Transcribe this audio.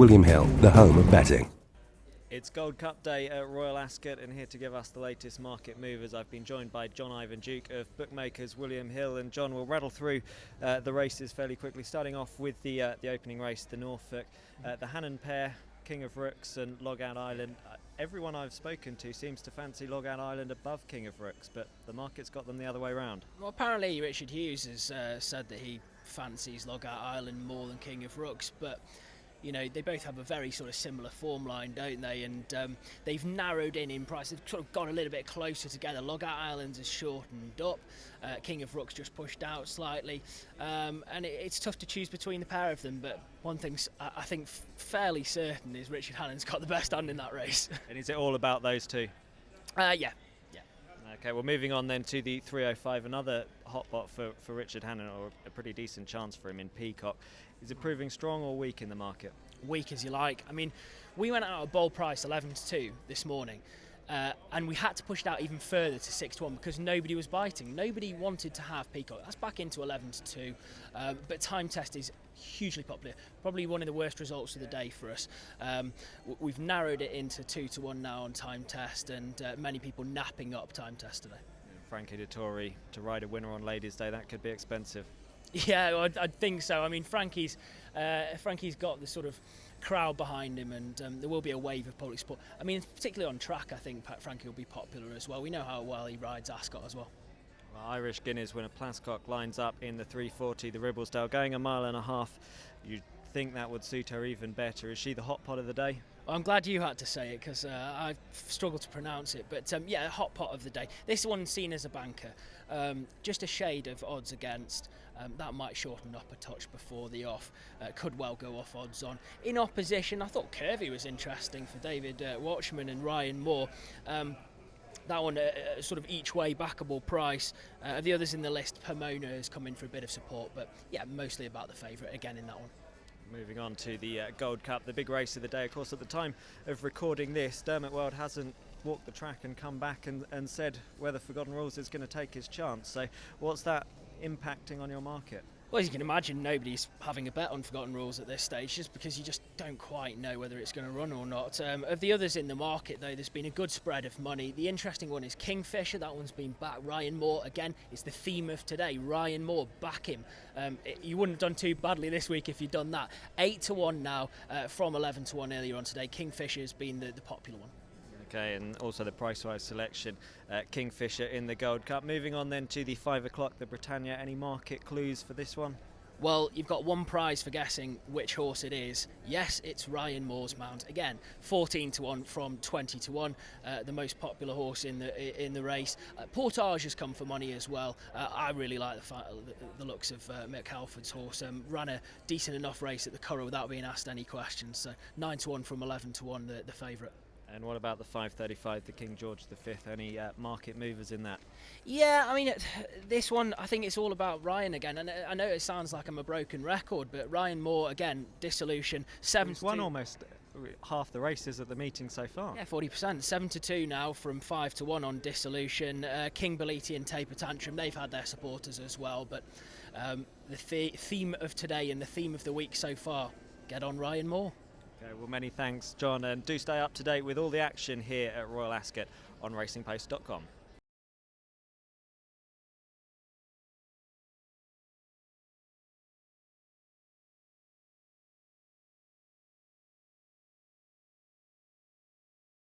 William Hill, the home of betting. It's Gold Cup Day at Royal Ascot, and here to give us the latest market movers, I've been joined by John Ivan Duke of Bookmakers William Hill. And John, will rattle through the races fairly quickly, starting off with the opening race, the Norfolk, the Hannon pair, King of Rooks and Logout Island. Everyone I've spoken to seems to fancy Logout Island above King of Rooks, but the market's got them the other way round. Well, apparently Richard Hughes has said that he fancies Logout Island more than King of Rooks, but you know, they both have a very sort of similar form line, don't they? And they've narrowed in price. They've sort of gone a little bit closer together. Logout Island is shortened up. King of Rooks just pushed out slightly. And it's tough to choose between the pair of them. But one thing's, I think, fairly certain is Richard Hannon's got the best hand in that race. And is it all about those two? Yeah. Okay, well, moving on then to the 305, another hot pot for Richard Hannon, or a pretty decent chance for him in Peacock. Is it proving strong or weak in the market? Weak as you like. I mean, we went out at bold price 11-2 this morning, and we had to push it out even further to 6-1 because nobody was biting. Nobody wanted to have Peacock. That's back into 11-2, but time test is hugely popular. Probably one of the worst results of the day for us. We've narrowed it into 2-1 now on time test, and many people napping up time test today. Frankie Dettori to ride a winner on Ladies' Day, that could be expensive. Yeah, I think so. I mean, Frankie's got the sort of crowd behind him, and there will be a wave of public support. I mean, particularly on track, I think Frankie will be popular as well. We know how well he rides Ascot as well. Well, Irish Guinness winner Plascock lines up in the 340, the Ribblesdale, going 1.5 miles. You'd think that would suit her even better. Is she the hot pot of the day? Well, I'm glad you had to say it because I struggled to pronounce it. But yeah, hot pot of the day. This one's seen as a banker. Just a shade of odds against. That might shorten up a touch before the off. Could well go off odds on. In opposition, I thought Curvy was interesting for David Watchman and Ryan Moore. That one sort of each way backable price. The others in the list, Pomona has come in for a bit of support, but yeah, mostly about the favourite again in that one. Moving on to the Gold Cup, the big race of the day. Of course, at the time of recording this, Dermot Weld hasn't walked the track and come back and said whether Forgotten Rules is going to take his chance. So what's that impacting on your market? Well, as you can imagine, nobody's having a bet on Forgotten Rules at this stage just because you just don't quite know whether it's going to run or not. Of the others in the market, though, there's been a good spread of money. The interesting one is Kingfisher. That one's been back. Ryan Moore, again, it's the theme of today. Ryan Moore, back him. You wouldn't have done too badly this week if you'd done that. 8-1 now from 11-1 earlier on today. Kingfisher's been the popular one. Okay, and also the price-wise selection, Kingfisher in the Gold Cup. Moving on then to the 5 o'clock, the Britannia. Any market clues for this one? Well, you've got one prize for guessing which horse it is. Yes, it's Ryan Moore's mount. Again, 14-1 from 20-1, the most popular horse in the race. Portage has come for money as well. I really like the looks of Mick Halford's horse. Ran a decent enough race at the Curragh without being asked any questions. So 9-1 from 11-1, the favourite. And what about the 5:35, the King George V? Any market movers in that? Yeah, I mean, this one, I think it's all about Ryan again. And I know it sounds like I'm a broken record, but Ryan Moore, again, dissolution. 7-2. He's won almost half the races at the meeting so far. Yeah, 40%. 7-2 now from 5-1 on dissolution. King Beliti and Taper Tantrum, they've had their supporters as well. But the theme of today and the theme of the week so far, get on Ryan Moore. Okay, well, many thanks, John, and do stay up to date with all the action here at Royal Ascot on racingpost.com.